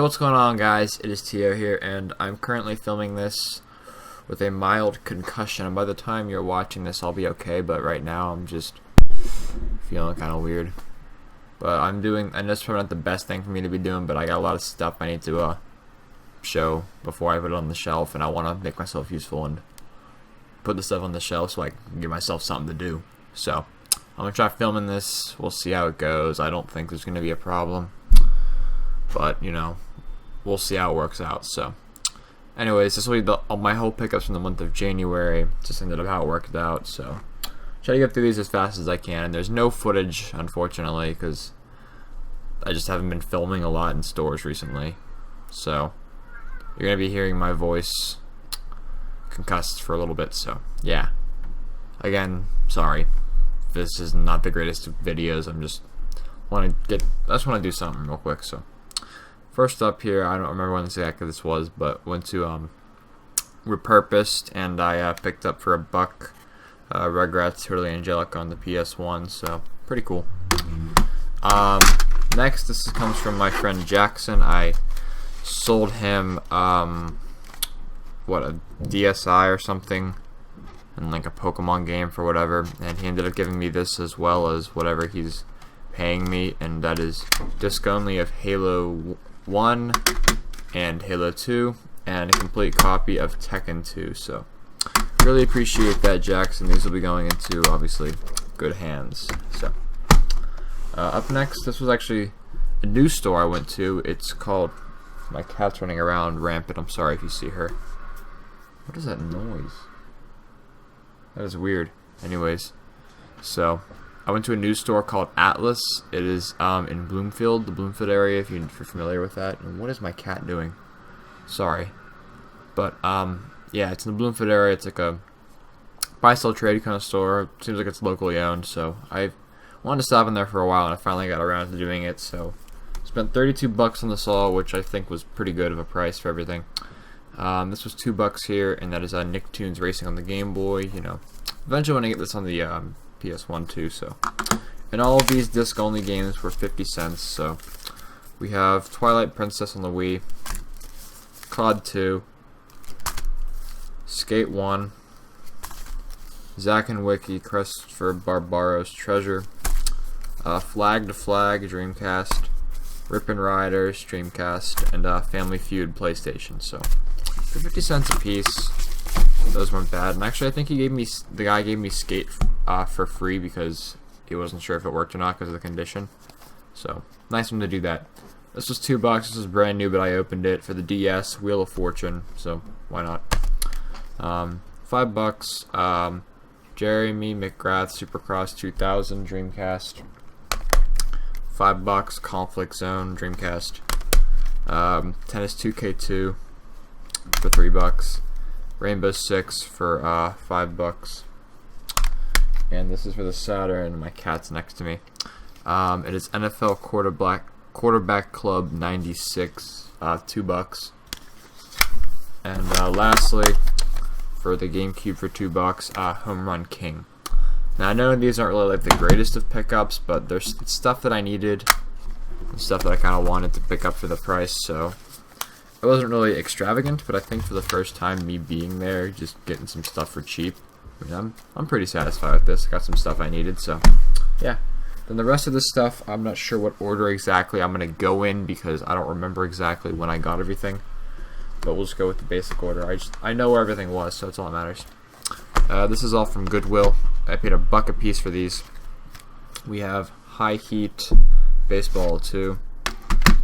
what's going on, guys? It is Teeoh here, and I'm currently filming this with a mild concussion. And by the time you're watching this, I'll be okay, but right now I'm just feeling kind of weird. But I know it's probably not the best thing for me to be doing, but I got a lot of stuff I need to show before I put it on the shelf, and I want to make myself useful and put the stuff on the shelf so I can give myself something to do. So I'm going to try filming this. We'll see how it goes. I don't think there's going to be a problem, but you know, we'll see how it works out. So anyways, this will be my whole pickups from the month of January. Just ended up how it worked out. So try to get through these as fast as I can. And there's no footage, unfortunately, because I just haven't been filming a lot in stores recently. So you're going to be hearing my voice concussed for a little bit. So yeah, again, sorry. This is not the greatest of videos. I just want to do something real quick. So first up here, I don't remember when exactly this was, but went to Repurposed, and I picked up for $1 Rugrats Totally Angelic on the PS1. So pretty cool. Next, this comes from my friend Jackson. I sold him what, a DSi or something, and like a Pokemon game for whatever, and he ended up giving me this as well as whatever he's paying me, and that is disc only of Halo 1 and Halo 2 and a complete copy of Tekken 2. So really appreciate that, Jackson. These will be going into obviously good hands. So up next, this was actually a new store I went to. It's called, my cat's running around rampant. I'm sorry if you see her. What is that noise? That is weird. Anyways, so I went to a news store called Atlas. It is in Bloomfield, the Bloomfield area, if you're familiar with that. And what is my cat doing? Sorry. But yeah, it's in the Bloomfield area. It's like a buy-sell trade kind of store. Seems like it's locally owned. So I wanted to stop in there for a while, and I finally got around to doing it. So spent $32 on the saw, which I think was pretty good of a price for everything. This was $2 here, and that is Nicktoons Racing on the Game Boy. You know, eventually when I get this on the PS1 too. So, and all of these disc-only games were 50 cents. So we have Twilight Princess on the Wii, COD 2, Skate 1, Zack and Wiki, Christopher Barbaro's Treasure, Flag to Flag, Dreamcast, Rippin' Riders, Dreamcast, and Family Feud, PlayStation. So for 50 cents a piece, those weren't bad. And actually, I think the guy gave me Skate for free because he wasn't sure if it worked or not because of the condition. So nice of him to do that. This was $2. This was brand new, but I opened it for the DS, Wheel of Fortune. So why not? $5. Jeremy McGrath Supercross 2000 Dreamcast. $5. Conflict Zone Dreamcast. Tennis 2K2 for $3. Rainbow Six for $5. And this is for the Saturn. My cat's next to me. It is NFL Quarterback Club 96, $2. And lastly, for the GameCube for $2, Home Run King. Now I know these aren't really like the greatest of pickups, but there's stuff that I needed and stuff that I kind of wanted to pick up for the price. So it wasn't really extravagant, but I think for the first time, me being there, just getting some stuff for cheap, I mean, I'm pretty satisfied with this. I got some stuff I needed, so yeah. Then the rest of this stuff, I'm not sure what order exactly I'm going to go in because I don't remember exactly when I got everything. But we'll just go with the basic order. I know where everything was, so that's all that matters. This is all from Goodwill. I paid $1 a piece for these. We have High Heat, Baseball 2,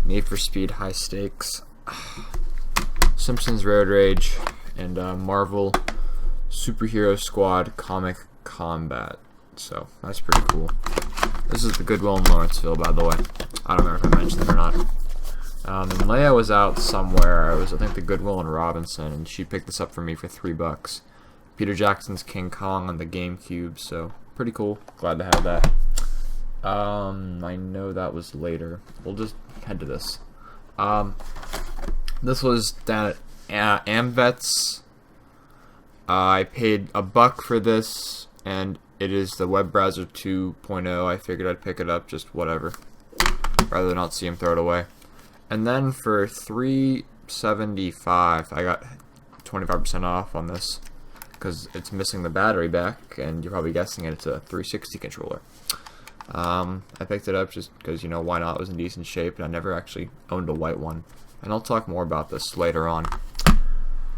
Need for Speed High Stakes, Simpsons Road Rage, and Marvel Superhero Squad Comic Combat. So that's pretty cool. This is the Goodwill in Lawrenceville, by the way. I don't remember if I mentioned it or not. And Leia was out somewhere. I think the Goodwill in Robinson, and she picked this up for me for $3. Peter Jackson's King Kong on the GameCube, so pretty cool. Glad to have that. I know that was later. We'll just head to this. This was down at Amvets. I paid $1 for this, and it is the web browser 2.0. I figured I'd pick it up, just whatever, rather than not see him throw it away. And then for $3.75, I got 25% off on this because it's missing the battery back, and you're probably guessing it's a 360 controller. I picked it up just because, you know, why not? It was in decent shape, and I never actually owned a white one. And I'll talk more about this later on.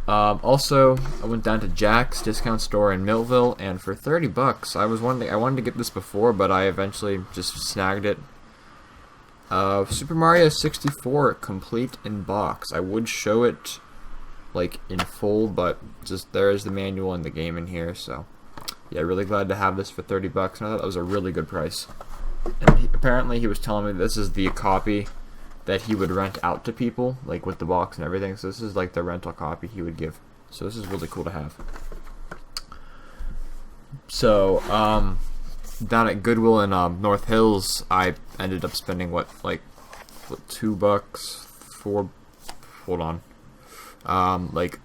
Also, I went down to Jack's discount store in Millville, and for 30 bucks, I wanted to get this before, but I eventually just snagged it. Super Mario 64 complete in box. I would show it like in full, but just there is the manual and the game in here, so yeah, really glad to have this for 30 bucks, and I thought that was a really good price. And apparently he was telling me this is the copy that he would rent out to people, like with the box and everything, so this is like the rental copy he would give. So this is really cool to have. So, down at Goodwill in North Hills, I ended up spending what $2 for, hold on, like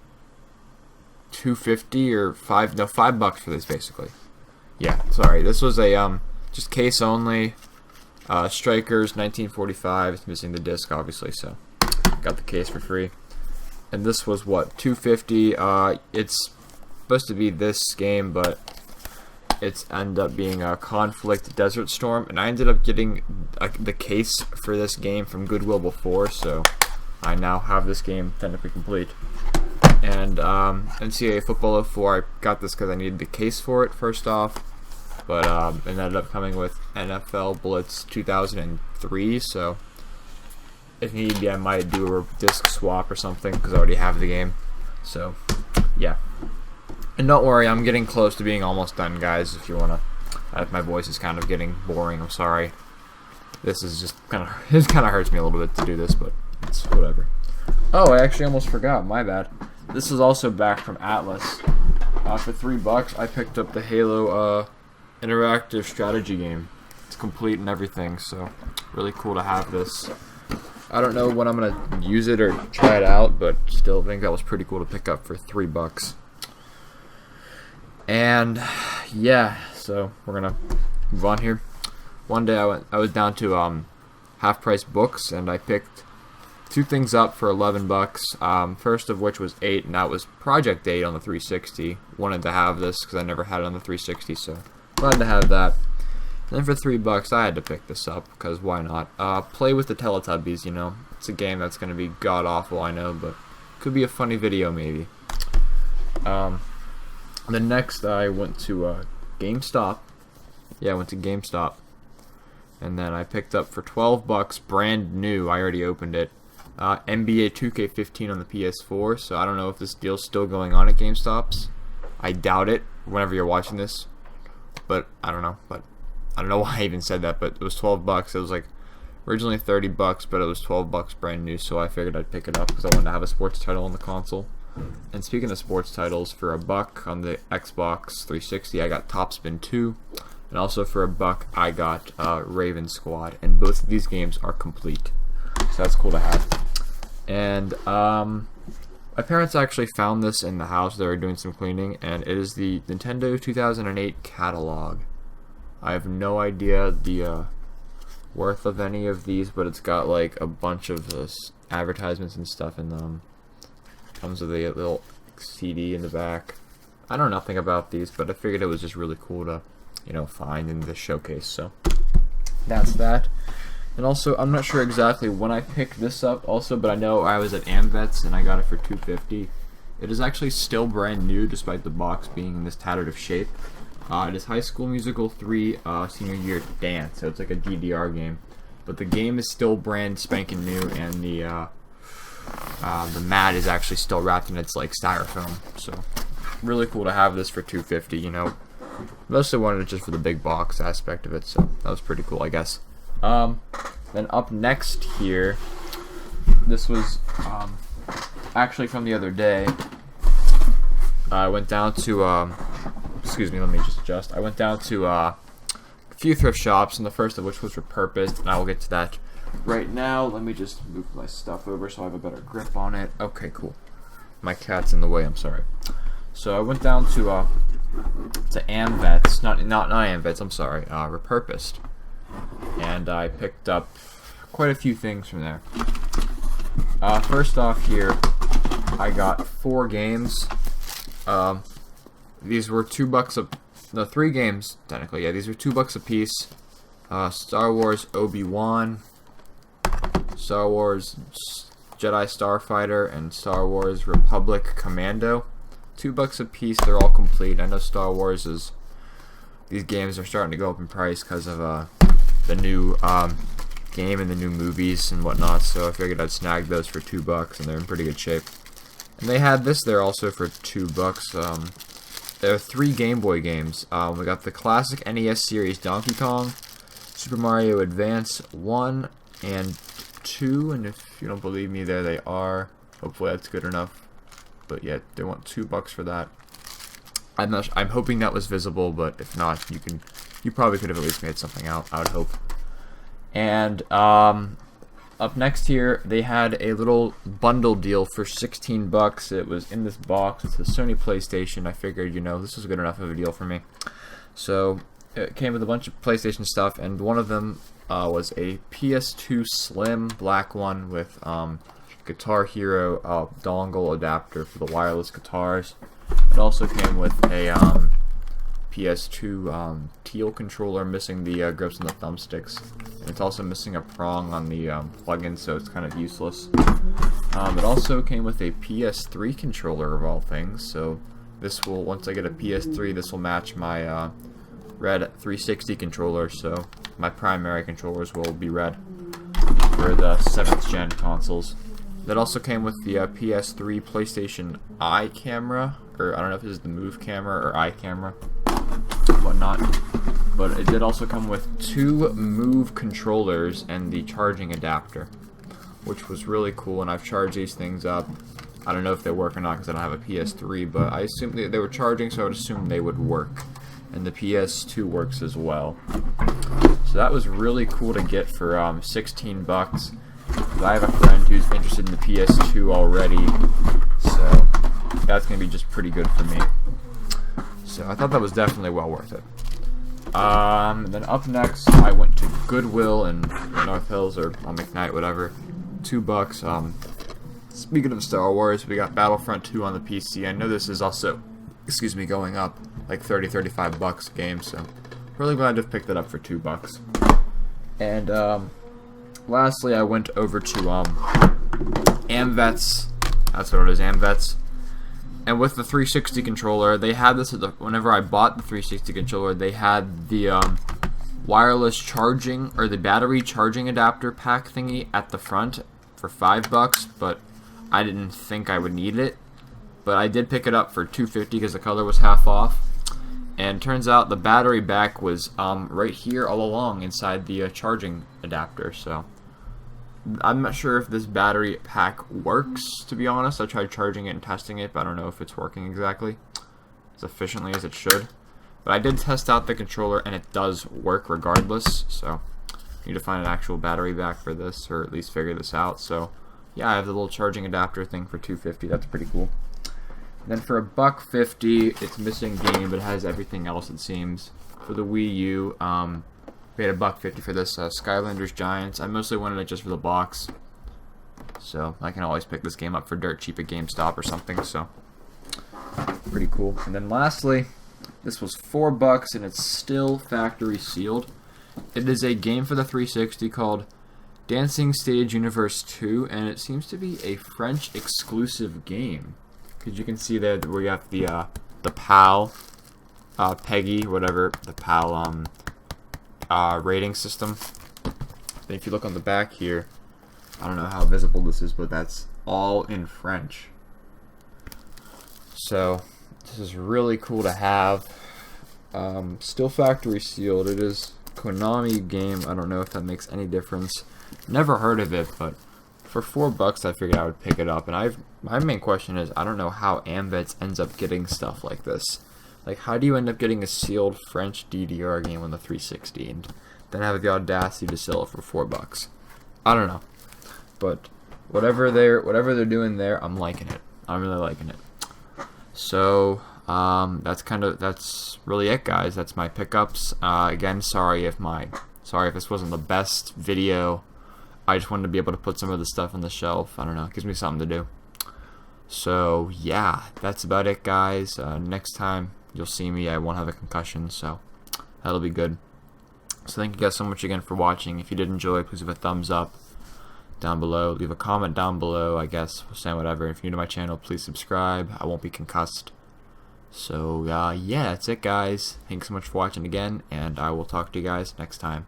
$2.50 or $5 for this basically. Yeah, sorry, this was a just case only. Strikers 1945. It's missing the disc obviously, so got the case for free. And this was what, $2.50. It's supposed to be this game, but it's ended up being a Conflict Desert Storm, and I ended up getting the case for this game from Goodwill before, so I now have this game technically complete. And NCAA Football 04, I got this because I needed the case for it first off, but it ended up coming with NFL Blitz 2003, so if need be I might do a disc swap or something because I already have the game. So yeah. And don't worry, I'm getting close to being almost done, guys. If you wanna, my voice is kind of getting boring. I'm sorry. This is just kind of hurts me a little bit to do this, but it's whatever. Oh, I actually almost forgot. My bad. This is also back from Atlas. For $3, I picked up the Halo interactive strategy game. It's complete and everything, so really cool to have this. I don't know when I'm gonna use it or try it out, but still think that was pretty cool to pick up for $3. And yeah, so we're gonna move on here. One day I was down to Half Price Books, and I picked two things up for $11. First of which was 8, and that was Project 8 on the 360. Wanted to have this because I never had it on the 360, so glad to have that. And then for $3, I had to pick this up because why not? Play with the Teletubbies. You know, it's a game that's gonna be god awful, I know, but could be a funny video maybe. Then next I went to GameStop. Yeah, I went to GameStop. And then I picked up for $12, brand new, I already opened it, NBA 2K15 on the PS4, so I don't know if this deal's still going on at GameStops. I doubt it, whenever you're watching this. But, I don't know why I even said that, but it was $12. It was like, originally $30, but it was $12 brand new, so I figured I'd pick it up because I wanted to have a sports title on the console. And speaking of sports titles, for $1 on the Xbox 360, I got Top Spin 2, and also for $1, I got Raven Squad, and both of these games are complete, so that's cool to have. And my parents actually found this in the house. They were doing some cleaning, and it is the Nintendo 2008 catalog. I have no idea the worth of any of these, but it's got like a bunch of advertisements and stuff in them. Comes with a little CD in the back. I know nothing about these, but I figured it was just really cool to, you know, find in this showcase. So that's that. And also, I'm not sure exactly when I picked this up also, but I know I was at AmVets and I got it for $2.50. It is actually still brand new despite the box being in this tattered of shape. It is High School Musical 3 Senior Year Dance, so it's like a DDR game. But the game is still brand spanking new, and the mat is actually still wrapped in its like styrofoam. So really cool to have this for $2.50. You know, mostly wanted it just for the big box aspect of it, so that was pretty cool, I guess. Then up next here, this was actually from the other day. I went down to excuse me, let me just adjust. I went down to a few thrift shops, and the first of which was Repurposed, and I will get to that right now. Let me just move my stuff over so I have a better grip on it. Okay, cool. My cat's in the way, I'm sorry. So I went down to AmVets, not AmVets, I'm sorry, Repurposed. And I picked up quite a few things from there. First off here, I got 4 games. These were $2 a... No, 3 games, technically. Yeah, these were $2 a piece. Star Wars Obi-Wan, Star Wars Jedi Starfighter, and Star Wars Republic Commando. $2 a piece, they're all complete. I know Star Wars is... These games are starting to go up in price because of the new game and the new movies and whatnot, so I figured I'd snag those for $2, and they're in pretty good shape. And they had this there also for $2. There are 3 Game Boy games. We got the classic NES series Donkey Kong, Super Mario Advance 1 and 2, and if you don't believe me, there they are. Hopefully that's good enough. But yeah, they want $2 for that. I'm hoping that was visible, but if not, you probably could have at least made something out, I would hope. And up next here, they had a little bundle deal for $16. It was in this box. It's a Sony PlayStation. I figured, this was good enough of a deal for me. So it came with a bunch of PlayStation stuff, and one of them was a PS2 Slim black one with Guitar Hero dongle adapter for the wireless guitars. It also came with a PS2 Teeoh controller missing the grips and the thumbsticks. And it's also missing a prong on the plug-in, so it's kind of useless. It also came with a PS3 controller of all things, so this will, once I get a PS3, this will match my red 360 controller, so my primary controllers will be red for the 7th gen consoles. That also came with the PS3 PlayStation Eye camera, or I don't know if this is the Move camera or Eye camera, whatnot. But it did also come with 2 Move controllers and the charging adapter, which was really cool, and I've charged these things up. I don't know if they work or not because I don't have a PS3, but I assume they were charging, so I would assume they would work. And the PS2 works as well. So that was really cool to get for $16. I have a friend who's interested in the PS2 already, so that's going to be just pretty good for me. So I thought that was definitely well worth it. Then up next, I went to Goodwill in North Hills, or on McKnight, whatever. $2. Speaking of Star Wars, we got Battlefront 2 on the PC. I know this is also, going up like $30-$35 a game, so really glad to have picked it up for $2. And lastly, I went over to AMVETS. That's what it is, AMVETS. And with the 360 controller, they had this whenever I bought the 360 controller, they had the wireless charging, or the battery charging adapter pack thingy at the front for $5, but I didn't think I would need it. But I did pick it up for $2.50 because the color was half off. And turns out the battery back was right here all along inside the charging adapter, so I'm not sure if this battery pack works, to be honest. I tried charging it and testing it, but I don't know if it's working exactly as efficiently as it should. But I did test out the controller, and it does work regardless, so I need to find an actual battery back for this, or at least figure this out. So yeah, I have the little charging adapter thing for $2.50. That's pretty cool. And then for $1.50, it's missing game, but it has everything else, it seems. For the Wii U, we had $1.50 for this Skylanders Giants. I mostly wanted it just for the box, so I can always pick this game up for dirt cheap at GameStop or something, so pretty cool. And then lastly, this was $4 and it's still factory sealed. It is a game for the 360 called Dancing Stage Universe 2, and it seems to be a French exclusive game. Because you can see there that we got the PAL, Peggy, whatever, the PAL rating system. Then if you look on the back here, I don't know how visible this is, but that's all in French. So this is really cool to have. Still factory sealed. It is Konami game. I don't know if that makes any difference. Never heard of it, but for $4 I figured I would pick it up. And my main question is, I don't know how AMVETS ends up getting stuff like this. Like, how do you end up getting a sealed French DDR game on the 360 and then have the audacity to sell it for $4? I don't know, but whatever they're doing there, I'm liking it. I'm really liking it. So that's really it, guys. That's my pickups. Again, sorry if this wasn't the best video I just wanted to be able to put some of the stuff on the shelf. I don't know, it gives me something to do. So yeah, that's about it, guys. Next time you'll see me, I won't have a concussion, so that'll be good. So thank you guys so much again for watching. If you did enjoy, please leave a thumbs up down below. Leave a comment down below, I guess, saying whatever. If you're new to my channel, please subscribe. I won't be concussed. So yeah, that's it, guys. Thanks so much for watching again, and I will talk to you guys next time.